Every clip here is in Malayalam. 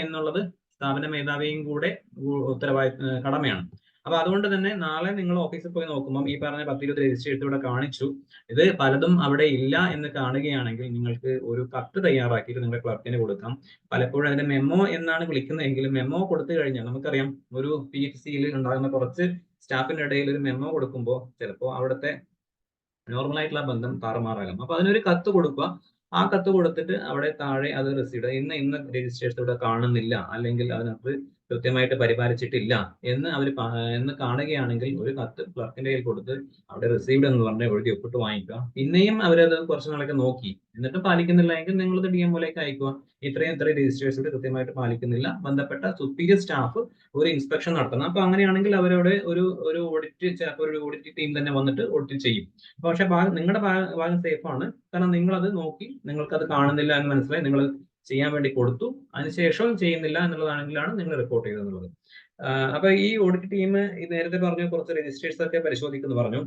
എന്നുള്ളത് സ്ഥാപന മേധാവിയും കൂടെ കടമയാണ്. അപ്പൊ അതുകൊണ്ട് തന്നെ നാളെ നിങ്ങൾ ഓഫീസിൽ പോയി നോക്കുമ്പോൾ ഈ പറഞ്ഞ 10-20 രജിസ്ട്രേഴ്സ് ഇവിടെ കാണിച്ചു, ഇത് പലതും അവിടെ ഇല്ല എന്ന് കാണുകയാണെങ്കിൽ നിങ്ങൾക്ക് ഒരു കത്ത് തയ്യാറാക്കിയിട്ട് നിങ്ങളുടെ ക്ലർക്കിന് കൊടുക്കാം. പലപ്പോഴും അതിന്റെ മെമ്മോ എന്നാണ് വിളിക്കുന്നതെങ്കിലും മെമ്മോ കൊടുത്തു കഴിഞ്ഞാൽ നമുക്കറിയാം ഒരു PFCയിൽ ഉണ്ടാകുന്ന കുറച്ച് സ്റ്റാഫിന്റെ ഇടയിൽ ഒരു മെമ്മോ കൊടുക്കുമ്പോൾ ചിലപ്പോൾ അവിടുത്തെ നോർമൽ ആയിട്ടുള്ള ബന്ധം താറുമാറാകാം. അപ്പൊ അതിനൊരു കത്ത് കൊടുക്കുക. ആ കത്ത് കൊടുത്തിട്ട് അവിടെ താഴെ അത് റിസീവ് ഇന്ന് രജിസ്ട്രേഷൻ ഇവിടെ കാണുന്നില്ല, അല്ലെങ്കിൽ അതിനകത്ത് കൃത്യമായിട്ട് പരിപാലിച്ചിട്ടില്ല എന്ന് കാണുകയാണെങ്കിൽ ഒരു കത്ത് ക്ലർക്കിന്റെ കയ്യിൽ കൊടുത്ത് അവിടെ റിസീവ്ഡ് എന്ന് പറഞ്ഞ് എഴുതി ഒപ്പിട്ട് വാങ്ങിക്കുക. പിന്നെയും അവരത് കുറച്ച് നാളൊക്കെ നോക്കി എന്നിട്ട് പാലിക്കുന്നില്ല എങ്കിൽ നിങ്ങളത് DM ലേക്ക് അയക്കുക. ഇത്രയും രജിസ്ട്രേഷൻ കൃത്യമായിട്ട് പാലിക്കുന്നില്ല, ബന്ധപ്പെട്ട സുപ്പീരിയർ സ്റ്റാഫ് ഒരു ഇൻസ്പെക്ഷൻ നടത്തണം. അപ്പൊ അങ്ങനെയാണെങ്കിൽ അവരവിടെ ഒരു ഓഡിറ്റ്, ചിലപ്പോൾ ഒരു ഓഡിറ്റ് ടീം തന്നെ വന്നിട്ട് ഓഡിറ്റ് ചെയ്യും. പക്ഷെ നിങ്ങളുടെ ഭാഗം സേഫ് ആണ്, കാരണം നിങ്ങൾ അത് നോക്കി നിങ്ങൾക്ക് അത് കാണുന്നില്ല എന്ന് മനസ്സിലായി നിങ്ങൾ ചെയ്യാൻ വേണ്ടി കൊടുത്തു, അതിനുശേഷം ചെയ്യുന്നില്ല എന്നുള്ളതാണെങ്കിലാണ് നിങ്ങൾ റിപ്പോർട്ട് ചെയ്തെന്നുള്ളത്. അപ്പൊ ഈ ഓഡിറ്റ് ടീം നേരത്തെ പറഞ്ഞു കുറച്ച് രജിസ്ട്രേഴ്സ് ഒക്കെ പരിശോധിക്കുന്നു പറഞ്ഞു.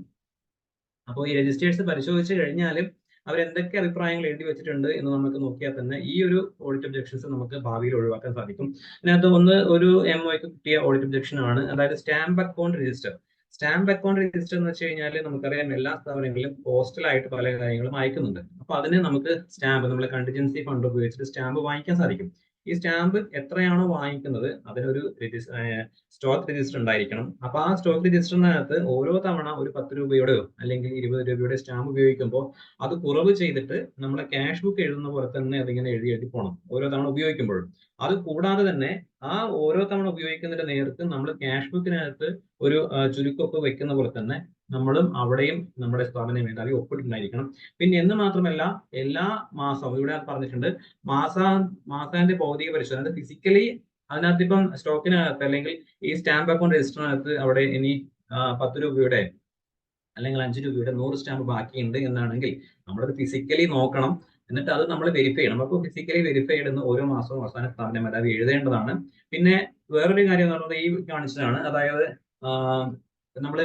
അപ്പോൾ ഈ രജിസ്ട്രേഴ്സ് പരിശോധിച്ച് കഴിഞ്ഞാലും അവരെന്തൊക്കെ അഭിപ്രായങ്ങൾ എഴുതി വെച്ചിട്ടുണ്ട് എന്ന് നമുക്ക് നോക്കിയാൽ തന്നെ ഈ ഒരു ഓഡിറ്റ് ഒബ്ജക്ഷൻസ് നമുക്ക് ഭാവിയിൽ ഒഴിവാക്കാൻ സാധിക്കും. അതിനകത്ത് ഒരു MOക്ക് കിട്ടിയ ഓഡിറ്റ് ഒബ്ജക്ഷൻ ആണ്, അതായത് stamp account register. Stamp account register എന്ന് വെച്ച് കഴിഞ്ഞാൽ നമുക്കറിയാം എല്ലാ സ്ഥാപനങ്ങളിലും പോസ്റ്റലായിട്ട് പല കാര്യങ്ങളും അയക്കുന്നുണ്ട്. അപ്പൊ അതിന് നമുക്ക് സ്റ്റാമ്പ്, നമ്മൾ കണ്ടിജൻസി ഫണ്ട് ഉപയോഗിച്ചിട്ട് സ്റ്റാമ്പ് വാങ്ങിക്കാൻ സാധിക്കും. ഈ സ്റ്റാമ്പ് എത്രയാണോ വാങ്ങിക്കുന്നത് അതിനൊരു സ്റ്റോക്ക് രജിസ്റ്റർ ഉണ്ടായിരിക്കണം. അപ്പൊ ആ സ്റ്റോക്ക് രജിസ്റ്ററിനകത്ത് ഓരോ തവണ ഒരു 10 രൂപയുടെയോ അല്ലെങ്കിൽ 20 രൂപയുടെ സ്റ്റാമ്പ് ഉപയോഗിക്കുമ്പോൾ അത് കുറവ് ചെയ്തിട്ട് നമ്മളെ ക്യാഷ് ബുക്ക് എഴുതുന്ന പോലെ തന്നെ അതിങ്ങനെ എഴുതി പോകണം ഓരോ തവണ ഉപയോഗിക്കുമ്പോഴും. അത് കൂടാതെ തന്നെ ആ ഓരോ തവണ ഉപയോഗിക്കുന്നതിന്റെ നേർക്ക് നമ്മൾ ക്യാഷ് ബുക്കിനകത്ത് ഒരു ചുരുക്കൊക്കെ വെക്കുന്ന പോലെ തന്നെ നമ്മളും അവിടെയും നമ്മുടെ സ്ഥാപന മേധാവി ഒപ്പിട്ടുണ്ടായിരിക്കണം. പിന്നെ എന്ന് മാത്രമല്ല എല്ലാ മാസവും ഇവിടെ പറഞ്ഞിട്ടുണ്ട് മാസാന്ത്യ ഭൗതിക പരിശോധന, ഫിസിക്കലി അതിനകത്ത് ഇപ്പം സ്റ്റോക്കിനകത്ത് അല്ലെങ്കിൽ ഈ സ്റ്റാമ്പ് അക്കൗണ്ട് രജിസ്റ്ററിനകത്ത് അവിടെ ഇനി 10 രൂപയുടെ അല്ലെങ്കിൽ 5 രൂപയുടെ 100 സ്റ്റാമ്പ് ബാക്കിയുണ്ട് എന്നാണെങ്കിൽ നമ്മളത് ഫിസിക്കലി നോക്കണം, എന്നിട്ട് അത് നമ്മൾ വെരിഫൈ ചെയ്യണം. അപ്പോൾ ഫിസിക്കലി വെരിഫൈ ചെയ്യുന്ന ഓരോ മാസവും അവസാന സ്ഥാപന മേധാവി എഴുതേണ്ടതാണ്. പിന്നെ വേറൊരു കാര്യം എന്ന് പറയുന്നത് ഈ കാണിച്ചതാണ്, അതായത് നമ്മൾ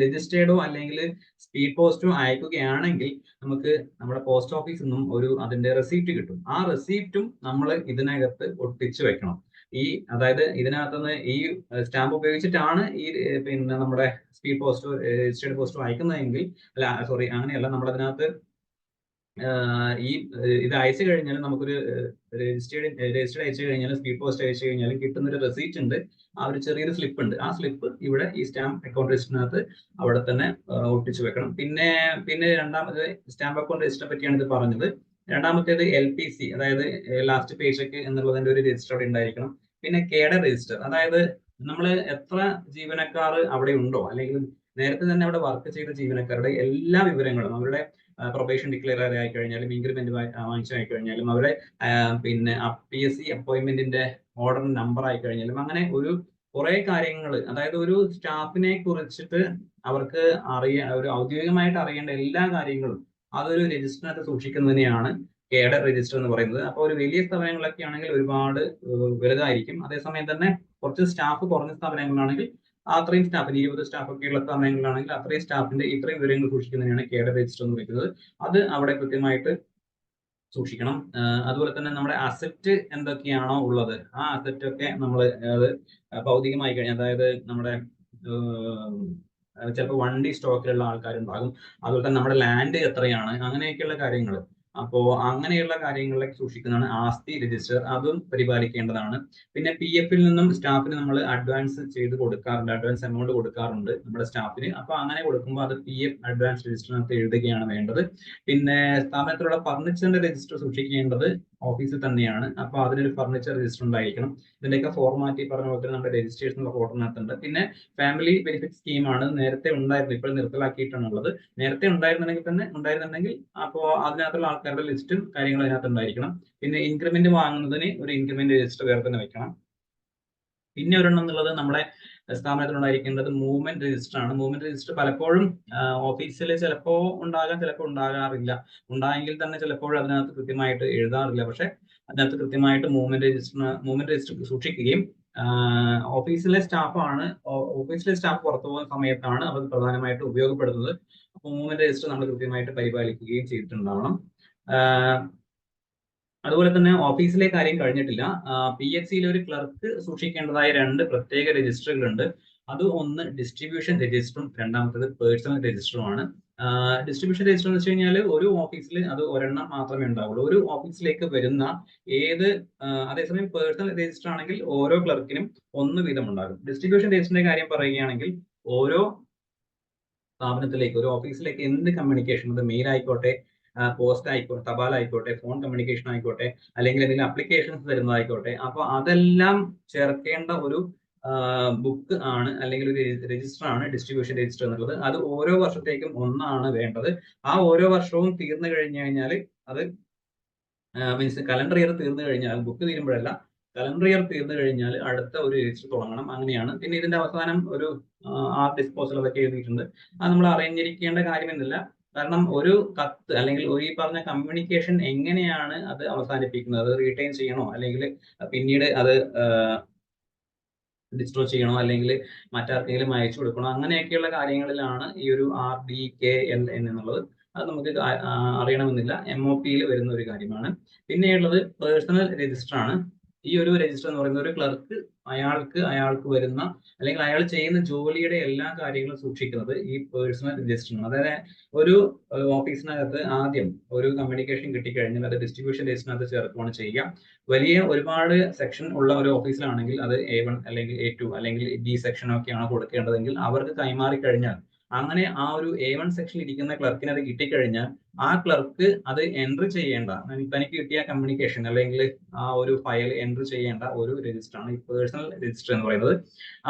രജിസ്റ്റേർഡോ അല്ലെങ്കിൽ സ്പീഡ് പോസ്റ്റോ അയക്കുകയാണെങ്കിൽ നമുക്ക് നമ്മുടെ പോസ്റ്റ് ഓഫീസിൽ നിന്നും അതിന്റെ റെസീപ്റ്റ് കിട്ടും. ആ റെസീപ്റ്റും നമ്മൾ ഇതിനകത്ത് ഒട്ടിച്ചു വെക്കണം. അതായത് ഇതിനകത്തുനിന്ന് ഈ സ്റ്റാമ്പ് ഉപയോഗിച്ചിട്ടാണ് പിന്നെ നമ്മുടെ സ്പീഡ് പോസ്റ്റോ രജിസ്റ്റേർഡ് പോസ്റ്റോ അയക്കുന്നതെങ്കിൽ അങ്ങനെയല്ല, നമ്മളതിനകത്ത് ഇത് അയച്ചു കഴിഞ്ഞാൽ നമുക്കൊരു രജിസ്റ്റേർഡ് അയച്ചു കഴിഞ്ഞാൽ സ്പീഡ് പോസ്റ്റ് അയച്ചു കഴിഞ്ഞാൽ കിട്ടുന്ന ഒരു റെസീപ്റ്റ് ഉണ്ട്, ആ ഒരു ചെറിയൊരു സ്ലിപ്പ് ഉണ്ട്. ആ സ്ലിപ്പ് ഇവിടെ ഈ സ്റ്റാമ്പ് അക്കൗണ്ട് രജിസ്റ്ററിനകത്ത് അവിടെ തന്നെ ഒട്ടിച്ചു വെക്കണം. പിന്നെ രണ്ടാമത് സ്റ്റാമ്പ് അക്കൗണ്ട് രജിസ്റ്ററിനെ പറ്റിയാണ് ഇത് പറഞ്ഞത്. രണ്ടാമത്തേത് LPC, അതായത് ലാസ്റ്റ് പേ ചെക്ക് എന്നുള്ളതിന്റെ ഒരു രജിസ്റ്റർ അവിടെ ഉണ്ടായിരിക്കണം. പിന്നെ കേഡർ രജിസ്റ്റർ, അതായത് നമ്മൾ എത്ര ജീവനക്കാർ അവിടെ ഉണ്ടോ അല്ലെങ്കിൽ നേരത്തെ തന്നെ അവിടെ വർക്ക് ചെയ്ത ജീവനക്കാരുടെ എല്ലാ വിവരങ്ങളും, അവരുടെ പ്രൊബേഷൻ ഡിക്ലെയർ ആയി കഴിഞ്ഞാലും ഇൻക്രിമെന്റ് വാങ്ങിച്ചായി കഴിഞ്ഞാലും അവരുടെ പിന്നെ PSC അപ്പോയിന്റ്മെന്റിന്റെ ഓർഡർ നമ്പർ ആയി കഴിഞ്ഞാലും അങ്ങനെ കുറെ കാര്യങ്ങൾ, അതായത് ഒരു സ്റ്റാഫിനെ കുറിച്ചിട്ട് അവർക്ക് ഒരു ഔദ്യോഗികമായിട്ട് അറിയേണ്ട എല്ലാ കാര്യങ്ങളും അതൊരു രജിസ്റ്ററിനകത്ത് സൂക്ഷിക്കുന്നതിനെയാണ് കേഡർ രജിസ്റ്റർ എന്ന് പറയുന്നത്. അപ്പോൾ ഒരു വലിയ സ്ഥാപനങ്ങളൊക്കെ ആണെങ്കിൽ ഒരുപാട് വലുതായിരിക്കും. അതേസമയം തന്നെ കുറച്ച് സ്റ്റാഫ് കുറഞ്ഞ സ്ഥാപനങ്ങളാണെങ്കിൽ അത്രയും സ്റ്റാഫിന് 20 സ്റ്റാഫ് ഒക്കെ ഉള്ള സ്ഥാപനങ്ങളാണെങ്കിൽ അത്രയും സ്റ്റാഫിന്റെ ഇത്രയും വിവരങ്ങൾ സൂക്ഷിക്കുന്നതിനാണ് കേഡർ രജിസ്റ്റർ എന്ന് വിളിക്കുന്നത്. അത് അവിടെ കൃത്യമായിട്ട് സൂക്ഷിക്കണം. അതുപോലെ തന്നെ നമ്മുടെ അസറ്റ് എന്തൊക്കെയാണോ ഉള്ളത് ആ അസറ്റ് ഒക്കെ നമ്മൾ അത് ഭൗതികമായി കഴിഞ്ഞാൽ, അതായത് നമ്മുടെ ചിലപ്പോൾ വണ്ടി സ്റ്റോക്കിലുള്ള ആൾക്കാരുണ്ടാകും, അതുപോലെ തന്നെ നമ്മുടെ ലാൻഡ് എത്രയാണ്, അങ്ങനെയൊക്കെയുള്ള കാര്യങ്ങൾ. അപ്പോൾ അങ്ങനെയുള്ള കാര്യങ്ങളിലേക്ക് സൂക്ഷിക്കുന്നതാണ് ആസ്തി രജിസ്റ്റർ, അതും പരിപാലിക്കേണ്ടതാണ്. പിന്നെ PF-ൽ നിന്നും സ്റ്റാഫിന് നമ്മൾ അഡ്വാൻസ് ചെയ്ത് കൊടുക്കാറുണ്ട്, അഡ്വാൻസ് എമൗണ്ട് കൊടുക്കാറുണ്ട് നമ്മുടെ സ്റ്റാഫിന്. അപ്പൊ അങ്ങനെ കൊടുക്കുമ്പോൾ അത് PF അഡ്വാൻസ് രജിസ്റ്ററിനകത്ത് എഴുതുകയാണ് വേണ്ടത്. പിന്നെ സ്ഥാപനത്തിലുള്ള ഫർണിച്ചറിന്റെ രജിസ്റ്റർ സൂക്ഷിക്കേണ്ടത് ഓഫീസിൽ തന്നെയാണ്. അപ്പൊ അതിനൊരു ഫർണിച്ചർ രജിസ്റ്റർ ഉണ്ടായിരിക്കണം. ഇതിന്റെയൊക്കെ ഫോർമാറ്റ് പറഞ്ഞ പോലെ നമ്മുടെ രജിസ്ട്രേഷൻ ഫോർമാറ്റുണ്ട്. പിന്നെ ഫാമിലി ബെനിഫിറ്റ് സ്കീമാണ് നേരത്തെ ഉണ്ടായിരുന്നത്, ഇപ്പോൾ നിർത്തലാക്കിയിട്ടാണുള്ളത്. നേരത്തെ ഉണ്ടായിരുന്നുണ്ടെങ്കിൽ അപ്പോൾ അതിനകത്തുള്ള ആൾക്കാരുടെ ലിസ്റ്റും കാര്യങ്ങളും അതിനകത്ത് ഉണ്ടായിരിക്കണം. പിന്നെ ഇൻക്രിമെന്റ് വാങ്ങുന്നതിന് ഒരു ഇൻക്രിമെന്റ് രജിസ്റ്റർ വേറെ തന്നെ വെക്കണം. പിന്നെ ഒരെണ്ണം എന്നുള്ളത് നമ്മുടെ സ്ഥാപനത്തിലുണ്ടായിരിക്കേണ്ടത് മൂവ്മെന്റ് രജിസ്റ്റർ ആണ്. മൂവ്മെന്റ് രജിസ്റ്റർ പലപ്പോഴും ഓഫീസിൽ ചിലപ്പോൾ ഉണ്ടാകാം, ചിലപ്പോൾ ഉണ്ടാകാറില്ല. ഉണ്ടായെങ്കിൽ തന്നെ ചിലപ്പോൾ അതിനകത്ത് കൃത്യമായിട്ട് എഴുതാറില്ല. പക്ഷെ അതിനകത്ത് കൃത്യമായിട്ട് മൂവ്മെന്റ് രജിസ്റ്റർ സൂക്ഷിക്കുകയും ഓഫീസിലെ സ്റ്റാഫ് പുറത്തു പോകുന്ന സമയത്താണ് അത് പ്രധാനമായിട്ട് ഉപയോഗപ്പെടുത്തുന്നത്. അപ്പോൾ മൂവ്മെന്റ് രജിസ്റ്റർ നമ്മൾ കൃത്യമായിട്ട് പരിപാലിക്കുകയും ചെയ്തിട്ടുണ്ടാവണം. അതുപോലെ തന്നെ ഓഫീസിലെ കാര്യം കഴിഞ്ഞിട്ടില്ല. PHC ഒരു ക്ലർക്ക് സൂക്ഷിക്കേണ്ടതായ 2 പ്രത്യേക രജിസ്റ്ററുകളുണ്ട്. അത് ഒന്ന് ഡിസ്ട്രിബ്യൂഷൻ രജിസ്റ്ററും രണ്ടാമത്തേത് പേഴ്സണൽ രജിസ്റ്ററുമാണ്. ഡിസ്ട്രിബ്യൂഷൻ രജിസ്റ്റർ എന്ന് വെച്ച് കഴിഞ്ഞാൽ ഒരു ഓഫീസിൽ അത് ഒരെണ്ണം മാത്രമേ ഉണ്ടാവുള്ളൂ. ഒരു ഓഫീസിലേക്ക് വരുന്ന ഏത് അതേസമയം പേഴ്സണൽ രജിസ്റ്റർ ആണെങ്കിൽ ഓരോ ക്ലർക്കിനും 1 വീതം ഉണ്ടാകും. ഡിസ്ട്രിബ്യൂഷൻ രജിസ്റ്ററിന്റെ കാര്യം പറയുകയാണെങ്കിൽ ഓരോ സ്ഥാപനത്തിലേക്ക്, ഒരു ഓഫീസിലേക്ക് എന്ത് കമ്മ്യൂണിക്കേഷൻ, അത് മെയിൽ ആയിക്കോട്ടെ, പോസ്റ്റ് ആയിക്കോട്ടെ, തപാൽ ആയിക്കോട്ടെ, ഫോൺ കമ്മ്യൂണിക്കേഷൻ ആയിക്കോട്ടെ, അല്ലെങ്കിൽ എന്തെങ്കിലും അപ്ലിക്കേഷൻസ് തരുന്നതായിക്കോട്ടെ, അപ്പൊ അതെല്ലാം ചേർക്കേണ്ട ഒരു ബുക്ക് ആണ് അല്ലെങ്കിൽ ഒരു രജിസ്റ്റർ ആണ് ഡിസ്ട്രിബ്യൂഷൻ രജിസ്റ്റർ എന്നുള്ളത്. അത് ഓരോ വർഷത്തേക്കും ഒന്നാണ് വേണ്ടത്. ആ ഓരോ വർഷവും തീർന്നു കഴിഞ്ഞു കഴിഞ്ഞാൽ അത് മീൻസ് കലണ്ടർ ഇയർ തീർന്നു കഴിഞ്ഞാൽ, ബുക്ക് തീരുമ്പോഴല്ല, കലണ്ടർ ഇയർ തീർന്നു കഴിഞ്ഞാൽ അടുത്ത ഒരു രജിസ്റ്റർ തുടങ്ങണം. അങ്ങനെയാണ്. പിന്നെ ഇതിന്റെ അവസാനം ഒരു ഡിസ്പോസൽ അതൊക്കെ എഴുതിയിട്ടുണ്ട്. അത് നമ്മൾ അറിഞ്ഞിരിക്കേണ്ട കാര്യമെന്നില്ല. കാരണം ഒരു കത്ത് അല്ലെങ്കിൽ ഒരു ഈ പറഞ്ഞ കമ്മ്യൂണിക്കേഷൻ എങ്ങനെയാണ് അത് അവസാനിപ്പിക്കുന്നത്, റീറ്റെയിൻ ചെയ്യണോ അല്ലെങ്കിൽ പിന്നീട് അത് ഡിസ്ട്രോ ചെയ്യണോ അല്ലെങ്കിൽ മറ്റാർക്കെങ്കിലും അയച്ചു കൊടുക്കണോ, അങ്ങനെയൊക്കെയുള്ള കാര്യങ്ങളിലാണ് ഈ ഒരു RDKL എന്നുള്ളത്. അത് നമുക്ക് അറിയണമെന്നില്ല. MOPയിൽ വരുന്ന ഒരു കാര്യമാണ്. പിന്നെയുള്ളത് പേഴ്സണൽ രജിസ്റ്റർ ആണ്. ഈ ഒരു രജിസ്റ്റർ എന്ന് പറയുന്നത് ഒരു ക്ലർക്ക് അയാൾക്ക് വരുന്ന അല്ലെങ്കിൽ അയാൾ ചെയ്യുന്ന ജോലിയുടെ എല്ലാ കാര്യങ്ങളും സൂക്ഷിക്കുന്നത് ഈ പേഴ്സണൽ രജിസ്റ്ററാണ്. അതായത് ഒരു ഓഫീസിനകത്ത് ആദ്യം ഒരു കമ്മ്യൂണിക്കേഷൻ കിട്ടിക്കഴിഞ്ഞാൽ അത് ഡിസ്ട്രിബ്യൂഷൻ രജിസ്റ്ററിനകത്ത് ചേർക്കുകയാണ് ചെയ്യുക. വലിയ ഒരുപാട് സെക്ഷൻ ഉള്ള ഒരു ഓഫീസിലാണെങ്കിൽ അത് A1 അല്ലെങ്കിൽ A2 അല്ലെങ്കിൽ B സെക്ഷൻ ഒക്കെയാണ് കൊടുക്കേണ്ടതെങ്കിൽ അവർക്ക് കൈമാറി കഴിഞ്ഞാൽ, അങ്ങനെ ആ ഒരു A1 സെക്ഷനിൽ ഇരിക്കുന്ന ക്ലർക്കിന് അത് കിട്ടിക്കഴിഞ്ഞാൽ ആ ക്ലർക്ക് അത് എൻട്രി ചെയ്യേണ്ട, തനിക്ക് കിട്ടിയ കമ്മ്യൂണിക്കേഷൻ അല്ലെങ്കിൽ ആ ഒരു ഫയൽ എൻട്രി ചെയ്യേണ്ട ഒരു രജിസ്റ്റർ ആണ് ഈ പേഴ്സണൽ രജിസ്റ്റർ എന്ന് പറയുന്നത്.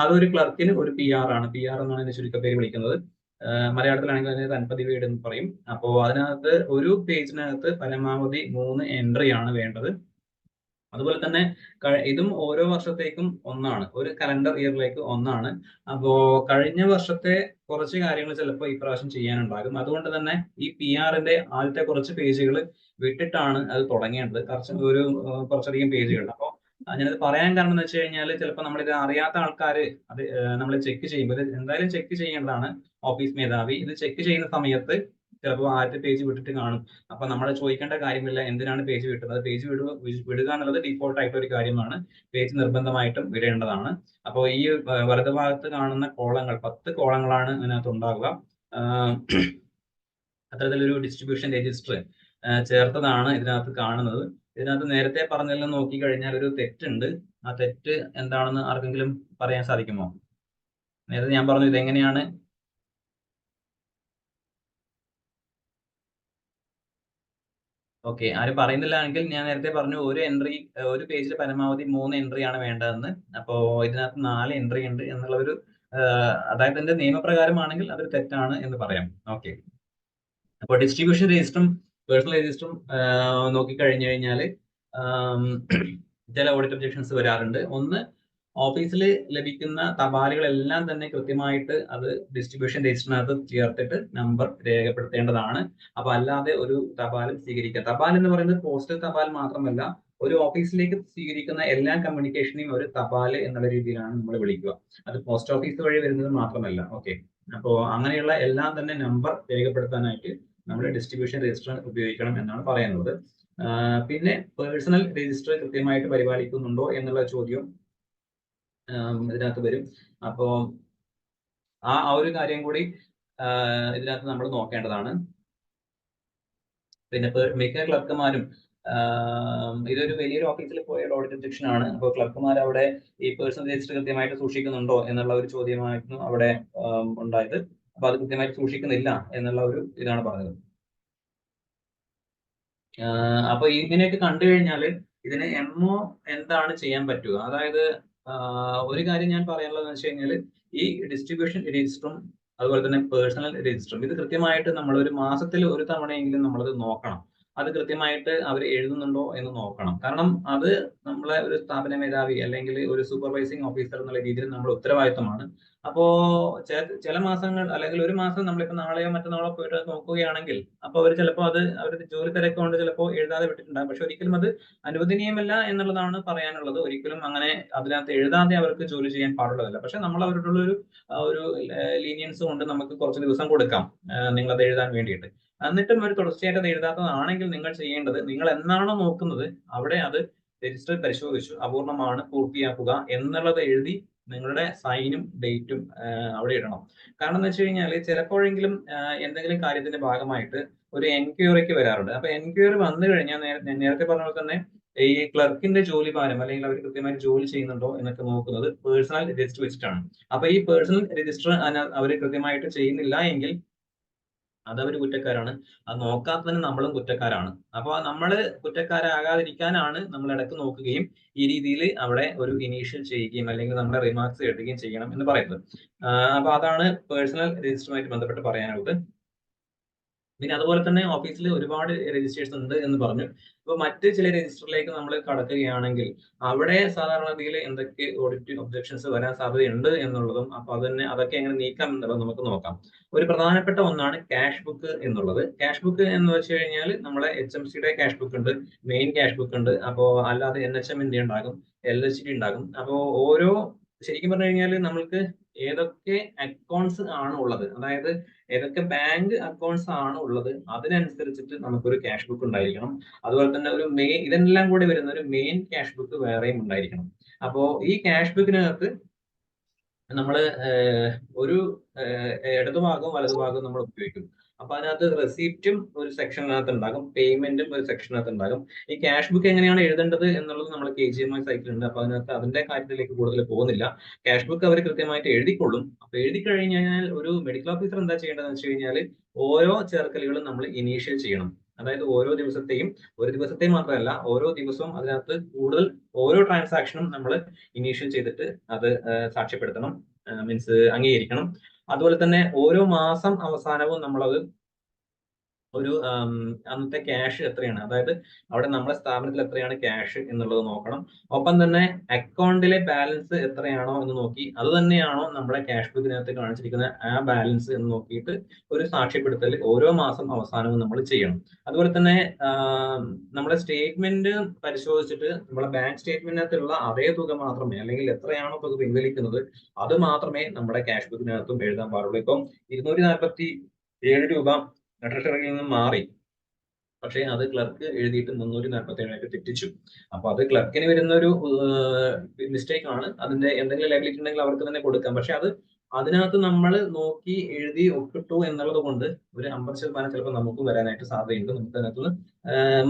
അതൊരു ക്ലർക്കിന് ഒരു PR ആണ്. PR എന്നാണ് ഇതിന്റെ ചുരുക്കപ്പേര് വിളിക്കുന്നത്. മലയാളത്തിലാണെങ്കിൽ അതിന് തൻപതി വീട് എന്ന് പറയും. അപ്പോൾ അതിനകത്ത് ഒരു പേജിനകത്ത് പരമാവധി 3 എൻട്രി ആണ് വേണ്ടത്. അതുപോലെ തന്നെ ഇതും ഓരോ വർഷത്തേക്കും ഒന്നാണ്, ഒരു കലണ്ടർ ഇയറിലേക്ക് ഒന്നാണ്. അപ്പോ കഴിഞ്ഞ വർഷത്തെ കുറച്ച് കാര്യങ്ങൾ ചിലപ്പോൾ ഇപ്രാവശ്യം ചെയ്യാനുണ്ടാകും. അതുകൊണ്ട് തന്നെ ഈ PR-ന്റെ ആദ്യത്തെ കുറച്ച് പേജുകൾ വിട്ടിട്ടാണ് അത് തുടങ്ങേണ്ടത്. കുറച്ചധികം പേജുകൾ. അപ്പോൾ ഞാനത് പറയാൻ കാരണം എന്ന് വെച്ച് കഴിഞ്ഞാൽ ചിലപ്പോൾ നമ്മളിത് അറിയാത്ത ആൾക്കാർ അത് നമ്മൾ ചെക്ക് ചെയ്യുമ്പോൾ, ഇത് എന്തായാലും ചെക്ക് ചെയ്യേണ്ടതാണ് ഓഫീസ് മേധാവി. ഇത് ചെക്ക് ചെയ്യുന്ന സമയത്ത് ചിലപ്പോൾ ആദ്യത്തെ പേജ് വിട്ടിട്ട് കാണും. അപ്പൊ നമ്മൾ ചോദിക്കേണ്ട കാര്യമില്ല എന്തിനാണ് പേജ് വിട്ടത്. പേജ് വിടുക എന്നുള്ളത് ഡിഫോൾട്ട് ആയിട്ട് ഒരു കാര്യമാണ്. പേജ് നിർബന്ധമായിട്ടും വിടേണ്ടതാണ്. അപ്പോൾ ഈ വലതുഭാഗത്ത് കാണുന്ന കോളങ്ങൾ 10 കോളങ്ങളാണ് ഇതിനകത്ത് ഉണ്ടാവുക. അത്തരത്തിലൊരു ഡിസ്ട്രിബ്യൂഷൻ രജിസ്റ്റർ ചേർത്തതാണ് ഇതിനകത്ത് കാണുന്നത്. ഇതിനകത്ത് നേരത്തെ പറഞ്ഞതിൽ നിന്ന് നോക്കിക്കഴിഞ്ഞാൽ ഒരു തെറ്റുണ്ട്. ആ തെറ്റ് എന്താണെന്ന് ആർക്കെങ്കിലും പറയാൻ സാധിക്കുമോ? നേരത്തെ ഞാൻ പറഞ്ഞു ഇതെങ്ങനെയാണ്. ഓക്കെ, ആരും പറയുന്നില്ല എങ്കിൽ ഞാൻ നേരത്തെ പറഞ്ഞു ഒരു പേജിൽ പരമാവധി 3 എൻട്രി ആണ് വേണ്ടതെന്ന്. അപ്പോ ഇതിനകത്ത് 4 എൻട്രി ഉണ്ട് എന്നുള്ള ഒരു അതായത് എന്റെ നിയമപ്രകാരമാണെങ്കിൽ അതൊരു തെറ്റാണ് എന്ന് പറയാം. ഓക്കെ, അപ്പോൾ ഡിസ്ട്രിബ്യൂഷൻ രജിസ്റ്ററും പേഴ്സണൽ രജിസ്റ്ററും നോക്കിക്കഴിഞ്ഞു കഴിഞ്ഞാൽ ചില ഓഡിറ്റ് ഒബ്ജക്ഷൻസ് വരാറുണ്ട്. ഒന്ന്, ഓഫീസിൽ ലഭിക്കുന്ന തപാലുകളെല്ലാം തന്നെ കൃത്യമായിട്ട് അത് ഡിസ്ട്രിബ്യൂഷൻ രജിസ്റ്ററിനകത്ത് ചേർത്തിട്ട് നമ്പർ രേഖപ്പെടുത്തേണ്ടതാണ്. അപ്പൊ അല്ലാതെ ഒരു തപാലും സ്വീകരിക്കുക. തപാൽ എന്ന് പറയുന്നത് പോസ്റ്റൽ തപാൽ മാത്രമല്ല, ഒരു ഓഫീസിലേക്ക് സ്വീകരിക്കുന്ന എല്ലാ കമ്മ്യൂണിക്കേഷനെയും ഒരു തപാൽ എന്നുള്ള രീതിയിലാണ് നമ്മൾ വിളിക്കുക. അത് പോസ്റ്റ് ഓഫീസ് വഴി വരുന്നത് മാത്രമല്ല. ഓക്കെ, അപ്പോൾ അങ്ങനെയുള്ള എല്ലാം തന്നെ നമ്പർ രേഖപ്പെടുത്താനായിട്ട് നമ്മൾ ഡിസ്ട്രിബ്യൂഷൻ രജിസ്റ്റർ ഉപയോഗിക്കണം എന്നാണ് പറയുന്നത്. പിന്നെ പേഴ്സണൽ രജിസ്റ്റർ കൃത്യമായിട്ട് പരിപാലിക്കുന്നുണ്ടോ എന്നുള്ള ചോദ്യം ഇതിനകത്ത് വരും. അപ്പോ ആ ഒരു കാര്യം കൂടി ഇതിനകത്ത് നമ്മൾ നോക്കേണ്ടതാണ്. പിന്നെ മിക്ക ക്ലർക്കുമാരും ഇതൊരു വലിയൊരു ഓഫീസിൽ പോയ ഓഡിറ്റ് ഒബ്ജക്ഷൻ ആണ്. അപ്പോൾ ക്ലർക്കുമാർ അവിടെ ഈ പേഴ്സണൽ രജിസ്റ്റർ കൃത്യമായിട്ട് സൂക്ഷിക്കുന്നുണ്ടോ എന്നുള്ള ഒരു ചോദ്യമായിരുന്നു അവിടെ ഉണ്ടായത്. അപ്പൊ അത് കൃത്യമായിട്ട് സൂക്ഷിക്കുന്നില്ല എന്നുള്ള ഒരു ഇതാണ് പറഞ്ഞത്. അപ്പൊ ഇങ്ങനെയൊക്കെ കണ്ടു കഴിഞ്ഞാൽ ഇതിന് MO എന്താണ് ചെയ്യാൻ പറ്റുക? അതായത് ഒരു കാര്യം ഞാൻ പറയാനുള്ളതെന്ന് വെച്ച് കഴിഞ്ഞാൽ ഈ ഡിസ്ട്രിബ്യൂഷൻ രജിസ്റ്ററും അതുപോലെ തന്നെ പേഴ്സണൽ രജിസ്റ്ററും ഇത് കൃത്യമായിട്ട് നമ്മൾ ഒരു മാസത്തിൽ ഒരു തവണയെങ്കിലും നമ്മളത് നോക്കണം. അത് കൃത്യമായിട്ട് അവർ എഴുതുന്നുണ്ടോ എന്ന് നോക്കണം. കാരണം അത് നമ്മളെ ഒരു സ്ഥാപന മേധാവി അല്ലെങ്കിൽ ഒരു സൂപ്പർവൈസിങ് ഓഫീസർ എന്നുള്ള രീതിയിൽ നമ്മുടെ ഉത്തരവാദിത്തമാണ്. അപ്പോ ചില മാസങ്ങൾ അല്ലെങ്കിൽ ഒരു മാസം നമ്മളിപ്പോ നാളെയോ മറ്റന്നാളോ പോയിട്ട് നോക്കുകയാണെങ്കിൽ അപ്പൊ അവർ ചിലപ്പോൾ അവരുടെ ജോലി തിരക്ക് കൊണ്ട് ചിലപ്പോൾ എഴുതാതെ വിട്ടിട്ടുണ്ടാകും. പക്ഷെ ഒരിക്കലും അത് അനുവദനീയമല്ല എന്നുള്ളതാണ് പറയാനുള്ളത്. ഒരിക്കലും അങ്ങനെ അതിനകത്ത് എഴുതാതെ അവർക്ക് ജോലി ചെയ്യാൻ പാടുള്ളതല്ല. പക്ഷെ നമ്മൾ അവരോടുള്ള ഒരു ലീനിയൻസ് കൊണ്ട് നമുക്ക് കുറച്ച് ദിവസം കൊടുക്കാം നിങ്ങൾ അത് എഴുതാൻ വേണ്ടിയിട്ട്. എന്നിട്ടും ഒരു തുടർച്ചയായിട്ട് അത് എഴുതാത്തതാണെങ്കിൽ നിങ്ങൾ ചെയ്യേണ്ടത്, നിങ്ങൾ എന്നാണോ നോക്കുന്നത് അവിടെ അത് രജിസ്റ്റർ പരിശോധിച്ചു അപൂർണമാണ്, പൂർത്തിയാക്കുക എന്നുള്ളത് എഴുതി നിങ്ങളുടെ സൈനും ഡേറ്റും അവിടെ ഇടണം. കാരണം എന്ന് വെച്ച് കഴിഞ്ഞാൽ ചിലപ്പോഴെങ്കിലും എന്തെങ്കിലും കാര്യത്തിന്റെ ഭാഗമായിട്ട് ഒരു എൻക്വയറിക്ക് വരാറുണ്ട്. അപ്പൊ എൻക്വയറി വന്നു കഴിഞ്ഞാൽ നേരത്തെ പറഞ്ഞ പോലെ തന്നെ ഈ ക്ലർക്കിന്റെ ജോലി ഭാരം അല്ലെങ്കിൽ അവർ കൃത്യമായി ജോലി ചെയ്യുന്നുണ്ടോ എന്നൊക്കെ നോക്കുന്നത് പേഴ്സണൽ രജിസ്റ്റർ വെച്ചിട്ടാണ്. അപ്പൊ ഈ പേഴ്സണൽ രജിസ്റ്റർ അവർ കൃത്യമായിട്ട് ചെയ്യുന്നില്ല എങ്കിൽ അത് അവർ കുറ്റക്കാരാണ്. അത് നോക്കാത്തതിന് നമ്മളും കുറ്റക്കാരാണ്. അപ്പൊ നമ്മള് കുറ്റക്കാരാകാതിരിക്കാനാണ് നമ്മൾ ഇടയ്ക്ക് നോക്കുകയും ഈ രീതിയിൽ അവിടെ ഒരു ഇനീഷ്യൽ ചെയ്യുകയും അല്ലെങ്കിൽ നമ്മുടെ റിമാർക്സ് എഴുതുകയും ചെയ്യണം എന്ന് പറയുന്നത്. അപ്പൊ അതാണ് പേഴ്സണൽ രജിസ്റ്ററുമായിട്ട് ബന്ധപ്പെട്ട് പറയാനുള്ളത്. പിന്നെ അതുപോലെ തന്നെ ഓഫീസിൽ ഒരുപാട് രജിസ്ട്രേഷൻ ഉണ്ട് എന്ന് പറഞ്ഞു. അപ്പൊ മറ്റ് ചില രജിസ്റ്ററിലേക്ക് നമ്മൾ കടക്കുകയാണെങ്കിൽ അവിടെ സാധാരണഗതിയിൽ എന്തൊക്കെ ഓഡിറ്റ് ഒബ്ജക്ഷൻസ് വരാൻ സാധ്യതയുണ്ട് എന്നുള്ളതും അപ്പൊ അതൊക്കെ എങ്ങനെ നീക്കാം എന്നുള്ളത് നമുക്ക് നോക്കാം. ഒരു പ്രധാനപ്പെട്ട ഒന്നാണ് ക്യാഷ് ബുക്ക് എന്നുള്ളത്. ക്യാഷ് ബുക്ക് എന്ന് വെച്ച് കഴിഞ്ഞാൽ നമ്മളെ HMCയുടെ ക്യാഷ് ബുക്ക് ഉണ്ട്, മെയിൻ ക്യാഷ് ബുക്ക് ഉണ്ട്, അപ്പോ അല്ലാതെ NHMന്റെ ഉണ്ടാകും, LHD ഉണ്ടാകും. അപ്പോ ഓരോ ശരിക്കും പറഞ്ഞു കഴിഞ്ഞാൽ നമ്മൾക്ക് ഏതൊക്കെ അക്കൗണ്ട്സ് ആണ് ഉള്ളത്, അതായത് ഏതൊക്കെ ബാങ്ക് അക്കൗണ്ട്സ് ആണ് ഉള്ളത് അതിനനുസരിച്ചിട്ട് നമുക്കൊരു ക്യാഷ് ബുക്ക് ഉണ്ടായിരിക്കണം. അതുപോലെ തന്നെ ഇതെല്ലാം കൂടി വരുന്ന ഒരു മെയിൻ ക്യാഷ് ബുക്ക് വേറെയും ഉണ്ടായിരിക്കണം. അപ്പോ ഈ ക്യാഷ് ബുക്കിനകത്ത് നമ്മൾ ഒരു ഇടതുഭാഗവും വലതുഭാഗവും നമ്മൾ ഉപയോഗിക്കും. അപ്പൊ അതിനകത്ത് റെസിപ്റ്റും ഒരു സെക്ഷനകത്ത് ഉണ്ടാകും, പേയ്മെന്റും ഒരു സെക്ഷനകത്ത് ഉണ്ടാകും. ഈ ക്യാഷ് ബുക്ക് എങ്ങനെയാണ് എഴുതേണ്ടത് എന്നുള്ളത് നമ്മൾ KGMI സൈറ്റിലുണ്ട്. അപ്പൊ അതിന്റെ കാര്യത്തിലേക്ക് കൂടുതൽ പോകുന്നില്ല. ക്യാഷ് ബുക്ക് അവർ കൃത്യമായിട്ട് എഴുതിക്കൊള്ളും. അപ്പൊ എഴുതി കഴിഞ്ഞാൽ ഒരു മെഡിക്കൽ ഓഫീസർ എന്താ ചെയ്യേണ്ടതെന്ന് വെച്ച് കഴിഞ്ഞാൽ ഓരോ ചേർക്കലുകളും നമ്മൾ ഇനീഷ്യൽ ചെയ്യണം. അതായത് ഓരോ ദിവസത്തെയും, ഒരു ദിവസത്തെ മാത്രമല്ല ഓരോ ദിവസവും അതിനകത്ത് കൂടുതൽ ഓരോ ട്രാൻസാക്ഷനും നമ്മൾ ഇനീഷ്യൽ ചെയ്തിട്ട് അത് സാക്ഷ്യപ്പെടുത്തണം, മീൻസ് അംഗീകരിക്കണം. അതുപോലെ തന്നെ ഓരോ മാസം അവസാനവും നമ്മളത് ഒരു അന്നത്തെ ക്യാഷ് എത്രയാണ്, അതായത് അവിടെ നമ്മുടെ സ്ഥാപനത്തിൽ എത്രയാണ് ക്യാഷ് എന്നുള്ളത് നോക്കണം. ഒപ്പം തന്നെ അക്കൗണ്ടിലെ ബാലൻസ് എത്രയാണോ എന്ന് നോക്കി അത് തന്നെയാണോ നമ്മുടെ ക്യാഷ് ബുക്കിനകത്ത് കാണിച്ചിരിക്കുന്ന ആ ബാലൻസ് എന്ന് നോക്കിയിട്ട് ഒരു സാക്ഷ്യപ്പെടുത്തൽ ഓരോ മാസം അവസാനവും നമ്മൾ ചെയ്യണം. അതുപോലെ തന്നെ നമ്മുടെ സ്റ്റേറ്റ്മെന്റ് പരിശോധിച്ചിട്ട് നമ്മുടെ ബാങ്ക് സ്റ്റേറ്റ്മെന്റിനകത്തുള്ള അതേ തുക മാത്രമേ, അല്ലെങ്കിൽ എത്രയാണോ തുക പിൻവലിക്കുന്നത് അത് മാത്രമേ നമ്മുടെ ക്യാഷ് ബുക്കിനകത്തും എഴുതാൻ പാടുള്ളൂ. ഇപ്പം 247 രൂപ ട്രഷറിയിൽ നിന്ന് മാറി, പക്ഷേ അത് ക്ലർക്ക് എഴുതിയിട്ട് 347 തെറ്റിച്ചു. അപ്പൊ അത് ക്ലർക്കിന് വരുന്ന ഒരു മിസ്റ്റേക്ക് ആണ്. അതിന്റെ എന്തെങ്കിലും ലൈബിലിറ്റി ഉണ്ടെങ്കിൽ അവർക്ക് തന്നെ കൊടുക്കാം. പക്ഷെ അതിനകത്ത് നമ്മൾ നോക്കി എഴുതി ഒപ്പിട്ടു എന്നുള്ളത് കൊണ്ട് ഒരു 50% ചിലപ്പോൾ നമുക്ക് വരാനായിട്ട് സാധ്യതയുണ്ട്. നമുക്ക് അതിനകത്ത്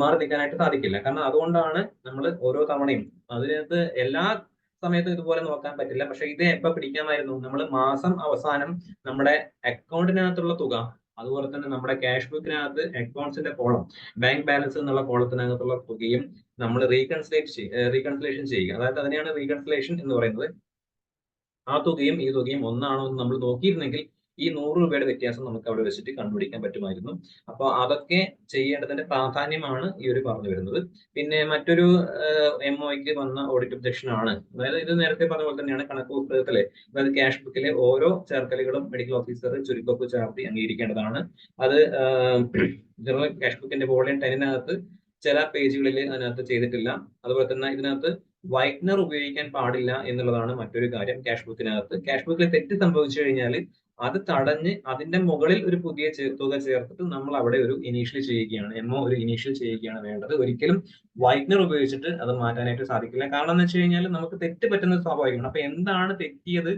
മാറി നിൽക്കാനായിട്ട് സാധിക്കില്ല. കാരണം അതുകൊണ്ടാണ് നമ്മൾ ഓരോ തവണയും അതിനകത്ത് എല്ലാ സമയത്തും ഇതുപോലെ നോക്കാൻ പറ്റില്ല. പക്ഷെ ഇത് എപ്പോ പിടിക്കാമായിരുന്നു, നമ്മൾ മാസം അവസാനം നമ്മുടെ അക്കൗണ്ടിനകത്തുള്ള തുക, അതുപോലെ തന്നെ നമ്മുടെ ക്യാഷ് ബുക്കിനകത്ത് അക്കൗണ്ട്സിന്റെ കോളം, ബാങ്ക് ബാലൻസ് എന്നുള്ള കോളത്തിനകത്തുള്ള തുകയും നമ്മൾ റീകൺസിലേഷൻ ചെയ്യുക. അതായത് അതിനെയാണ് റീകൺസിലേഷൻ എന്ന് പറയുന്നത്. ആ തുകയും ഈ തുകയും ഒന്നാണോ എന്ന് നമ്മൾ നോക്കിയിരുന്നെങ്കിൽ ഈ 100 രൂപയുടെ വ്യത്യാസം നമുക്ക് അവിടെ വെച്ചിട്ട് കണ്ടുപിടിക്കാൻ പറ്റുമായിരുന്നു. അപ്പൊ അതൊക്കെ ചെയ്യേണ്ടതിന്റെ പ്രാധാന്യമാണ് ഈ ഒരു പറഞ്ഞു വരുന്നത്. പിന്നെ മറ്റൊരു MOയ്ക്ക് വന്ന ഓഡിറ്റ് ഒബ്ജക്ഷൻ ആണ്, അതായത് ഇത് നേരത്തെ പറഞ്ഞ പോലെ തന്നെയാണ് കണക്ക് പുസ്തകത്തിലെ, അതായത് ക്യാഷ് ബുക്കിലെ ഓരോ ചേർക്കലുകളും മെഡിക്കൽ ഓഫീസർ ചുരുക്കൊപ്പ് ചാർത്തി അംഗീകരിക്കേണ്ടതാണ്. അത് ജനറൽ ക്യാഷ് ബുക്കിന്റെ വോളിയം 10-നകത്ത് ചില പേജുകളിൽ അതിനകത്ത് ചെയ്തിട്ടില്ല. അതുപോലെ തന്നെ ഇതിനകത്ത് വൈറ്റ്നർ ഉപയോഗിക്കാൻ പാടില്ല എന്നുള്ളതാണ് മറ്റൊരു കാര്യം. ക്യാഷ് ബുക്കിൽ തെറ്റ് സംഭവിച്ചു കഴിഞ്ഞാൽ അത് തടഞ്ഞ് അതിന്റെ മുകളിൽ ഒരു പുതിയ തുക ചേർത്തിട്ട് നമ്മൾ അവിടെ ഒരു ഇനീഷ്യൽ ചെയ്യുകയാണ്, MO ഒരു ഇനീഷ്യൽ ചെയ്യുകയാണ് വേണ്ടത്. ഒരിക്കലും വൈറ്റ്നർ ഉപയോഗിച്ചിട്ട് അത് മാറ്റാനായിട്ട് സാധിക്കില്ല. കാരണം എന്ന് വെച്ച് കഴിഞ്ഞാൽ നമുക്ക് തെറ്റ് പറ്റുന്നത് സ്വാഭാവികമാണ്. അപ്പൊ എന്താണ് തെറ്റിയത്